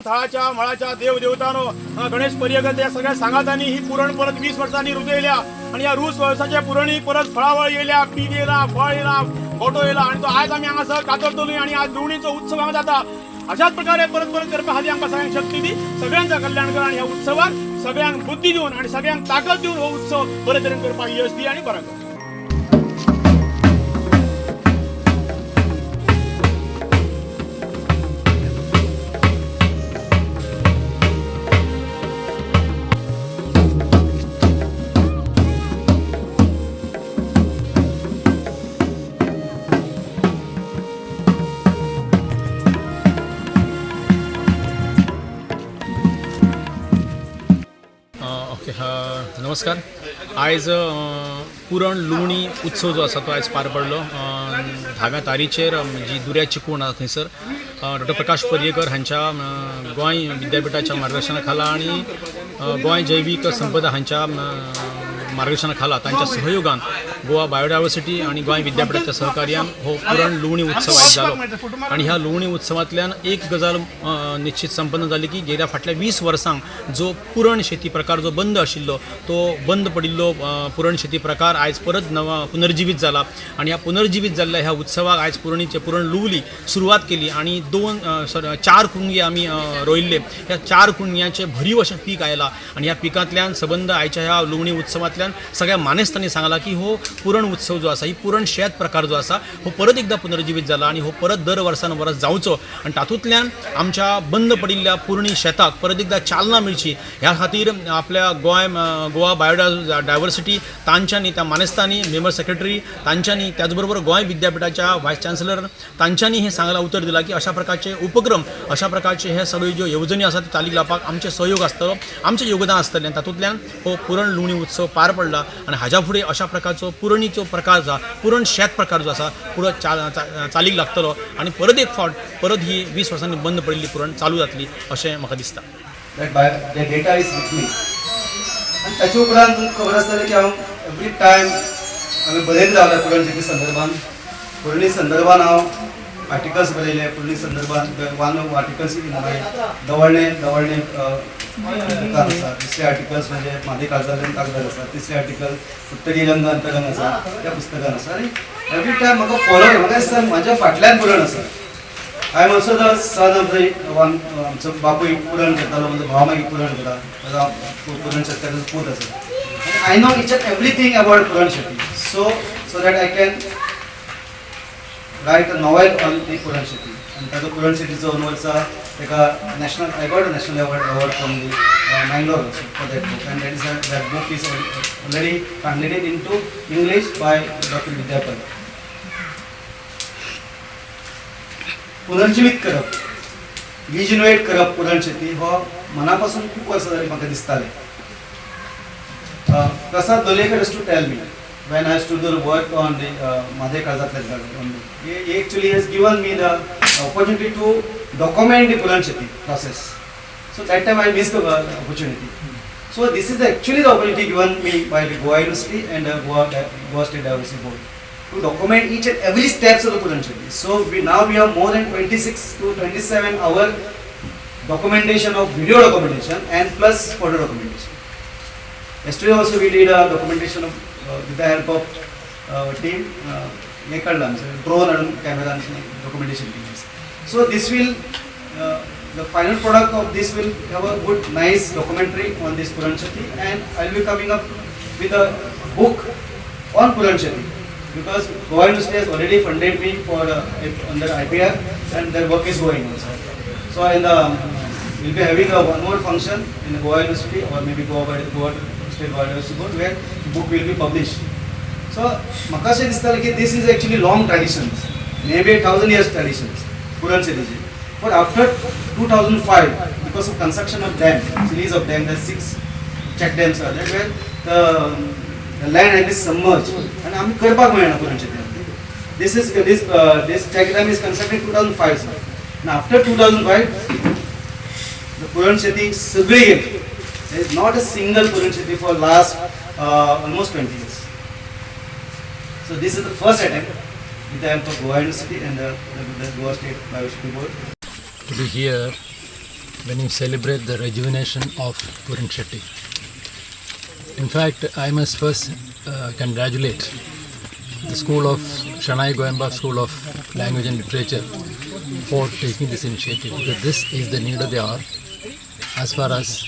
थळाच्या मळाच्या देवदेवतानो गणेश पर्यगत या सगळ्या सांगातांनी ही पुरण परत 20 वर्सांनी रुजयल्या आणि या 20 वर्साच्या पुरणी परत फळावळ येयल्या, पीक येयला, फळ येयला, फोटो येयला आणि तो आज आम्ही हांगासर कातरतलोय आणि आज लुवणीचो उत्सव हांगा जाता. अशाच प्रकारे परत परत करपा खातीर आमकां सगळ्यांक शक्ती दी, सगळ्यांचा कल्याण कर आणि ह्या उत्सवाक सगळ्यांक बुद्धी दिवन आणि सगळ्यांक ताकद दिवन हो उत्सव बरे तरेन करपाक यश दी आणि बरा कर. नमस्कार. आयज पुरण लुवणी उत्सव जो आसा तो आयज पार पडलो. 10 तारीखेर जी दुर्या चिकवण आसा थंयसर डॉ. प्रकाश पर्येकर हांच्या गोंय विद्यापीठाच्या मार्गदर्शना खाला आणि गोंय जैवीक संपदा हांच्या मार्गदर्शना खाला तांच्या सहयोगान गोवा बायोडायवर्सिटी आणि गोंय विद्यापीठाच्या सहकार्यान हो पुरण लुवणी उत्सव आयज जालो. आणि ह्या लुवणी उत्सवांतल्यान एक गजाल निश्चित संपन्न जाली की गेल्या फाटल्या 20 वर्सांक जो पुरण शेती प्रकार जो बंद आशिल्लो तो बंद पडिल्लो पुरण शेती प्रकार आयज परत पुनर्जीवीत जाला. आणि ह्या पुनर्जीवीत जाल्ल्या ह्या उत्सवाक आयज पुरण लुवली सुरवात केली आणि 4 कुणगे आमी रोयल्ले. ह्या 4 कुणग्यांचे भरीव अशें पीक आयलां आणि ह्या पिकांतल्यान संबंध आयच्या ह्या लुवणी उत्सवांतल्यान सगळ्या मानेस्तांनी सांगला की हो पुरण उत्सव जो आसा ही पुरण शेत प्रकार जो आसा हो परत एकदा पुनर्जीवीत जाला आणि हो परत दर वर्सान वर्स जावचो आणि तातूंतल्यान आमच्या बंद पडिल्ल्या पुरणी शेताक परत एकदा चालना मेळची ह्या खातीर आपल्या गोवा बायोडायवर्सिटी तांच्यांनी त्या मानेस्तांनी मेंबर सेक्रेटरी तांच्यांनी त्याचबरोबर गोंय विद्यापीठाच्या व्हायस चान्सलर तांच्यांनी हे सांगला उतर दिला की अशा प्रकारचे उपक्रम अशा प्रकारचे हे सगळे ज्यो येवजणी आसा ते चालीक लावपाक आमचे सहयोग आसतलो, आमचें योगदान आसतलें. तातूंतल्यान हो पुरण लुवणी उत्सव पार पडला आणि हाज्या फुडें अशा प्रकारचो पुरणीचो प्रकार जो पुरण शेत प्रकार जो आसा पुढे चालीक लागतलो आणि परत एक फावट परत ही 20 वर्सांनी बंद पडिल्ली पुरण चालू जातली अशें म्हाका दिसता. डेटा इज विथ मी आणि ताचे उपरांत तुमकां खबर आसतलें की हांव एवरी टायम हांवें बरयत रावला पुरण शेती संदर्भान. पुरणी संदर्भान हांव आर्टिकल्स बरयले पुरणी संदर्भान. वन ऑफ आर्टिकल्स दवळणे आसा. दुसरे आर्टिकल्स म्हणजे म्हादे काळजांतल्यान कागदार आसा. तिसरे आर्टिकल उत्तरी रंग अंतरंग आसा त्या पुस्तकान आसा. आणि एवरी टायम म्हाका फॉलो म्हाका दिसता म्हाज्या फाटल्यान पुरण आसा. I am also the son of the आमचो बापूय पुरण करतालो, म्हजो भाव मागीर पुरण करता, पुरण शेतकाराचो पूत आसा. I know each and everything about puran sheti. So that I can write a novel on the puran sheti. आणि ताजो पुरण शेतीचो 2 वर्सां ताका I got a national award from the Mangalore also for that book, and that book is already translated into English by Dr. Vidyapal. पुनर्जीवित करप, रिजिनोवेट करप पुरण शेती हो मनापासून खूप वर्सां जाली म्हाका दिसतालें. प्रसाद Lolayekar used to tell me when I used to do the work on the Madhe Karzatlet's garden. He actually has given me the opportunity to document the puran sheti process. So that time I missed the opportunity. So this is actually the opportunity given me by the Goa University and Goa State Diversity Board to document each and every steps of the puran sheti. So we have more than 26 to 27 hour documentation of video documentation and plus photo documentation. Yesterday also we did a documentation of with the help of team drone and camera documentation teams. So this will the final product of this will have a good nice documentary on this Puran Sheti, and I will be coming up with a book on Puran Sheti because Goa University has already funded me for under IPR and their work is going on. So we'll be having one more function in the Goa University or maybe Goa State Biodiversity Board where the book will be published. So म्हाका अशें दिसतालें की this is actually long traditions, maybe 1000 years traditions Puran Sheti. But after 2005, because of construction of dam, series of dams, there are 6 check dams are there where the land has been submerged, and आमी करपाक मेळना पुरण शेती. This check dam is constructed in 2005, sir. And after 2005, the puran sheti सगळी गेली. There is not a single puran sheti for last almost 20 years. So this is the first attempt with the help of Goa University and the Goa State Biodiversity Board. To be here when you celebrate the rejuvenation of Puran Shetty. In fact, I must first congratulate the school of Shanai Goemba School of Language and Literature for taking this initiative, because this is the need of the hour as far as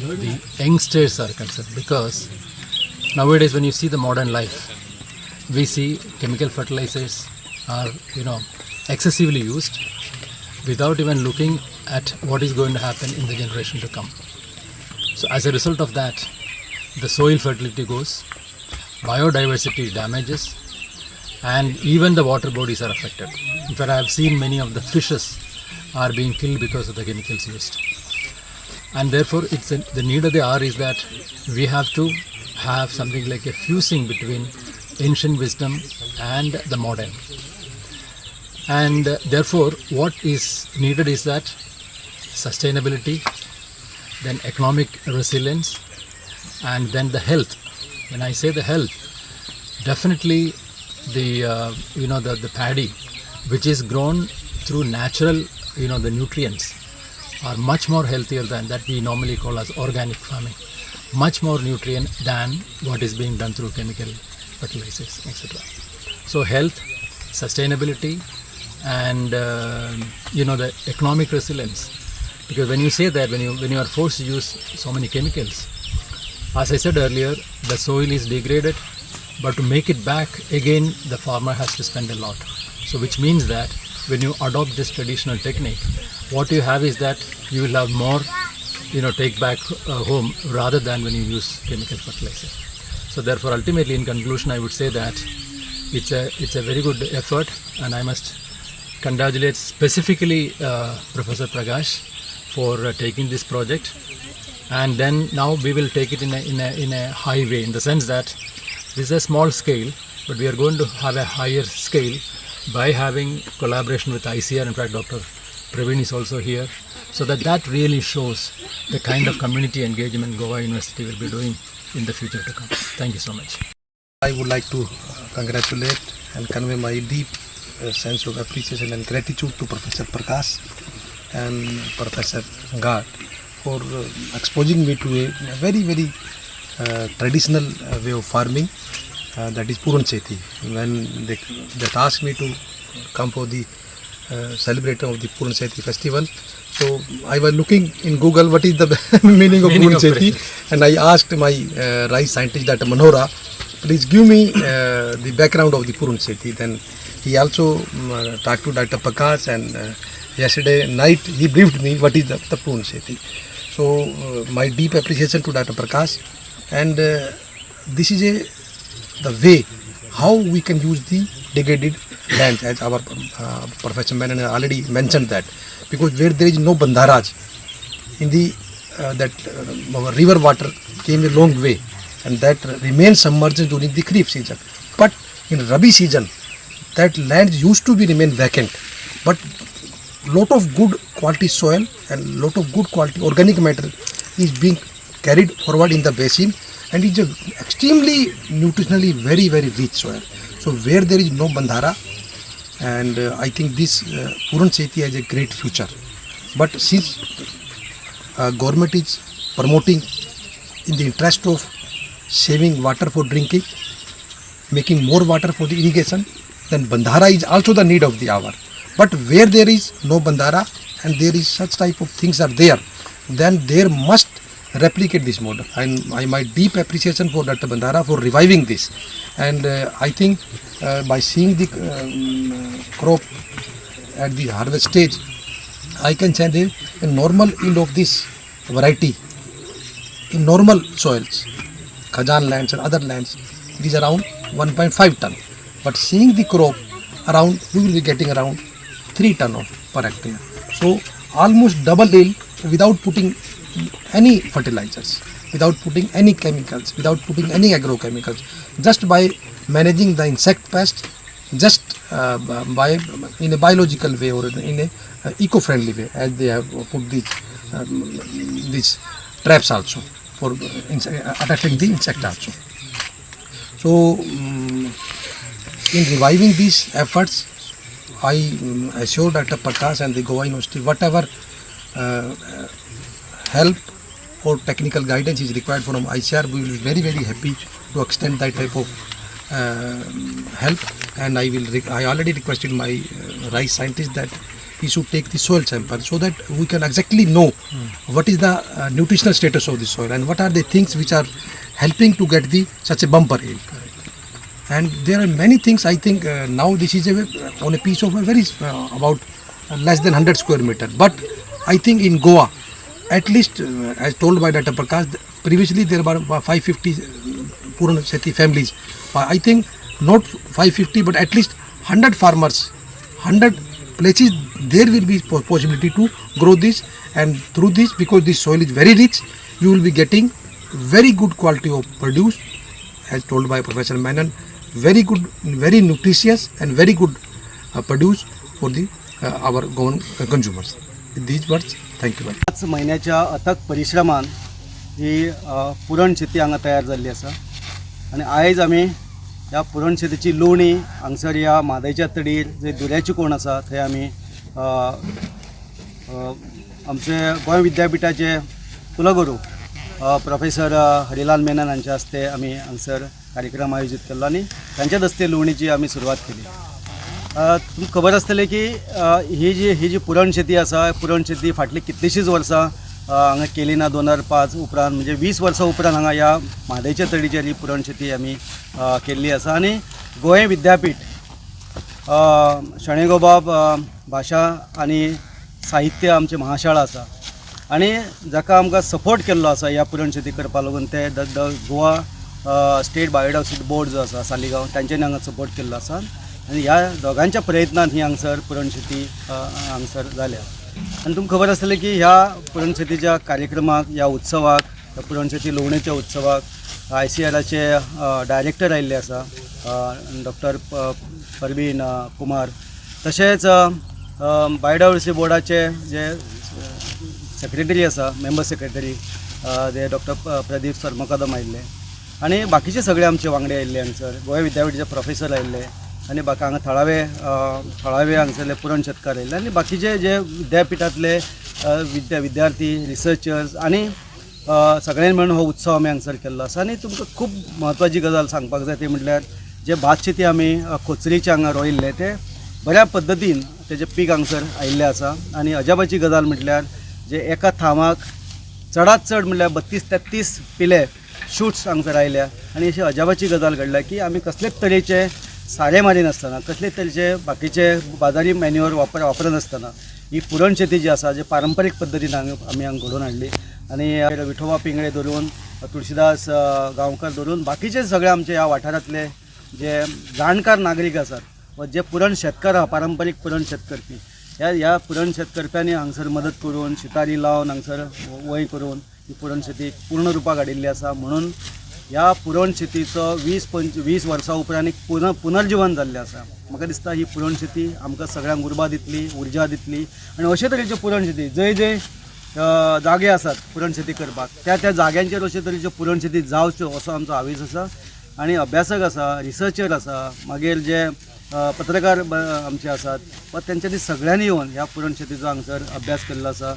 the youngsters are concerned. Because nowadays when you see the modern life, we see chemical fertilizers are excessively used without even looking at what is going to happen in the generation to come. So as a result of that, the soil fertility goes, biodiversity damages, and even the water bodies are affected. In fact, I have seen many of the fishes are being killed because of the chemicals used. And therefore, the need of the hour is that we have to have something like a fusing between ancient wisdom and the modern. And therefore, what is needed is that sustainability, then economic resilience, and then the health. When I say the health, definitely the paddy, which is grown through natural, the nutrients, are much more healthier than that we normally call as organic farming. Much more nutrient than what is being done through chemical fertilizers, etc. So health, sustainability, and the economic resilience. Because when you say that, when you are forced to use so many chemicals, as I said earlier, the soil is degraded, but to make it back again, the farmer has to spend a lot. So which means that when you adopt this traditional technique, what you have is that you will have more take back home rather than when you use chemical fertilizer. So therefore, ultimately, in conclusion, I would say that it's a very good effort, and I must congratulate specifically Professor Prakash for taking this project. And then now we will take it in a high way, in the sense that this is a small scale, but we are going to have a higher scale by having collaboration with ICR. In fact, Dr. Praveen is also here, so that really shows the kind of community engagement Goa University will be doing in the future to come. Thank you so much. I would like to congratulate and convey my deep sense of appreciation and gratitude to Professor Prakash and Professor Ghat for exposing me to a very, very traditional way of farming, that is Puran Shetty. When they asked me to come for the celebration of the Puran Shetty festival, so I was looking in Google what is the meaning of Puran Shetty, and I asked my rice scientist, Dr. Manora, please give me the background of the Puran Shetty. Then he also talked to Dr. Prakash, and yesterday night he briefed me what is the Puran Shetty. So my deep appreciation to Dr. Prakash, and this is the way how we can use the degraded land, as our Professor Menon already mentioned that, because where there is no bandharas, in the our river water came a long way, and that remains submerged during the Kharif season. But in Rabi season, that land used to be remain vacant, but lot of good quality soil and lot of good quality organic matter is being carried forward in the basin, and it's a extremely nutritionally very, very rich soil. So where there is no bandhara, and I think this Puran Shetty has a great future. But since government is promoting in the interest of saving water for drinking, making more water for the irrigation, then bandhara is also the need of the hour. But where there is no bandhara and there is such type of things are there, then there must replicate this model. And my deep appreciation for Dr. Bandhara for reviving this. And I think by seeing the crop at the harvest stage, I can say that a normal yield of this variety in normal soils, Khajan lands and other lands, it is around 1.5 ton. But seeing the crop around, we will be getting around 3 ton of per hectare. So almost double yield without putting any fertilizers, without putting any chemicals, without putting any agrochemicals, just by managing the insect pest, just by in a biological way or in a eco-friendly way, as they have put these traps also for attacking the insect also. So in reviving these efforts, I assure Dr. Prakash and the Goa University, whatever help or technical guidance is required from ICR, we will be very, very happy to extend that type of help. And I already requested my rice scientist that he should take the soil sample so that we can exactly know what is the nutritional status of the soil and what are the things which are helping to get such a bumper yield. And there are many things. I think now this is on a piece of a very about less than 100 square meter. But I think in Goa, at least as told by Dr. Prakash, previously there were 550 Puran Sheti families. I think not 550 but at least 100 farmers, 100 places there will be possibility to grow this, and through this, because this soil is very rich, you will be getting very good quality of produce, as told by Professor Menon, very good, very nutritious and very good produce for our consumers. With these words, thank you very much. 5 महिन्याच्या अथक परिश्रमान ही पुरण शेती हांगा तयार जाल्ली आसा आनी आयज आमी ह्या पुरण शेतीची लोणी हांगसर ह्या म्हादयच्या तडीर जे दुऱ्याची कोण आसा थंय आमी आमचे गोंय विद्यापीठाचे कुलगुरू प्रोफेसर हरिलाल मेनन हांच्या हस्ते आमी हांगसर कार्यक्रम आयोजीत केल्लो आनी तांच्या हस्ते लोणीची आमी सुरवात केली. तुमकां खबर आसतलें की ही जी पुरण शेती आसा, पुरण शेती फाटली कितलीशींच वर्सां हांगा केली ना. 2005 उपरांत म्हणजे 20 वर्सां उपरांत हांगा ह्या म्हादयच्या तडीचेर ही पुरण शेती आमी केल्ली आसा. आनी गोंय विद्यापीठ शणै गोबाब भाशा आनी साहित्य आमची महाशाळा आसा आनी जाका आमकां सपोर्ट केल्लो आसा ह्या पुरण शेती करपा लागून ते the Goa state biodiversity board जो आसा सालिगांव, तांच्यांनी हांगा सपोर्ट केल्लो आसा आनी ह्या दोगांच्या प्रयत्नान ही हांगसर पुरण शेती हांगसर जाल्या. आनी तुमकां खबर आसतलें की ह्या पुरण शेतीच्या कार्यक्रमाक, ह्या उत्सवाक, ह्या पुरण शेती लोवणेच्या उत्सवाक ICRचे डायरेक्टर आयिल्ले आसा डॉक्टर परवीन कुमार, तशेंच बायोडायवर्सिटी बोर्डाचे जे सेक्रेटरी आसा, मेंबर सेक्रेटरी ते डॉक्टर प्रदीप सरमकदम आयिल्ले आनी बाकीचे सगळे आमचे वांगडे आयिल्ले हांगसर. गोंय विद्यापीठाचे प्रोफेसर आयिल्ले आनी बाकी हांगा थळावे हांगसरले पुरण शेतकार आयिल्ले आनी बाकीचे जे विद्यापीठांतले विद्यार्थी, रिसर्चर्स आनी सगळ्यांनी मेळून हो उत्सव आमी हांगसर केल्लो आसा. आनी तुमकां खूब म्हत्वाची गजाल सांगपाक जाय ती म्हटल्यार जे भात शेती आमी खोचरीचे हांगा रोयिल्ले ते बऱ्या पद्दतीन तेजें पीक हांगसर आयिल्लें आसा. आनी अजापाची गजाल म्हटल्यार जे एका थामाक चडांत चड म्हटल्यार 32-33 पिले शूट्स हांगसर आयल्या आनी अशी अजापाची गजाल घडल्या की आमी कसलेच तरेचे सारे मारिनासतना, कसलेच तरेचे बाकीचे बाजारी मॅन्युअर वापरनासतना ही पुरण शेती जी आसा, जे पारंपारीक पद्दतीन आमी हांगा घडोवन हाडली. आनी विठोबा पिंगळे धरून, तुळशीदास गांवकर धरून बाकीचे सगळे आमचे ह्या वाठारांतले जे जाणकार नागरीक आसात व जे पुरण शेतकार आहा, पारंपारीक पुरण शेत करपी, ह्या पुरण शेत करप्यांनी हांगसर मदत करून, शितारी लावन हांगसर वय करून ही पुरण शेती पूर्ण रुपाक हाडिल्ली आसा. म्हणून ह्या पुरण शेतीचो 20-25 वर्सां उपरांत एक पुनर्जीवन जाल्लें आसा. म्हाका दिसता ही पुरण शेती आमकां सगळ्यांक उर्बा दितली, उर्जा दितली आनी अशे तरेच्यो पुरण शेती जंय जागे आसात पुरण शेती करपाक त्या जाग्यांचेर अशे तरेच्यो पुरण शेती जावच्यो असो आमचो आवेश आसा. आनी अभ्यासक आसा, रिसर्चर आसा, मागीर जे पत्रकार आमचे आसात व तेंच्यांनी सगळ्यांनी येवन ह्या पुरण शेतीचो हांगसर अभ्यास केल्लो आसा.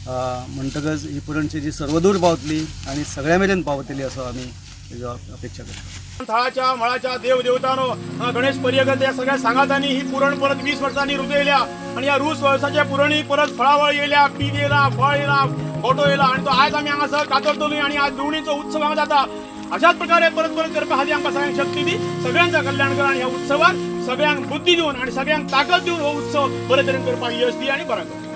म्हणटकच ही पुरण शेती सर्वदूर पावतली आनी सगळ्या मेरेन पावतली असो आमी तेजो अपेक्षा करता. थळाच्या मळाच्या देव देवतानो गणेश पर्यगत या सगळ्या सांगातांनी ही पुरण परत 20 वर्सांनी रुजयल्या आणि या रूस वर्साच्या पुरणी परत फळावळ येयल्या, पीक येयला, फळ येयला, फोटो येयला आणि तो आज आमी हांगासर कातरतलोय आणि आज लोणीचो उत्सव हांगा जाता. अशाच प्रकारे परत करपा खातीर आमकां सगळ्यांक शक्ती दी, सगळ्यांचा कल्याण कर आणि ह्या उत्सवाक सगळ्यांक बुद्धी दिवन आणि सगळ्यांक ताकद दिवन हो उत्सव बरे तरेन करपाक यश दी आणि बरा कर.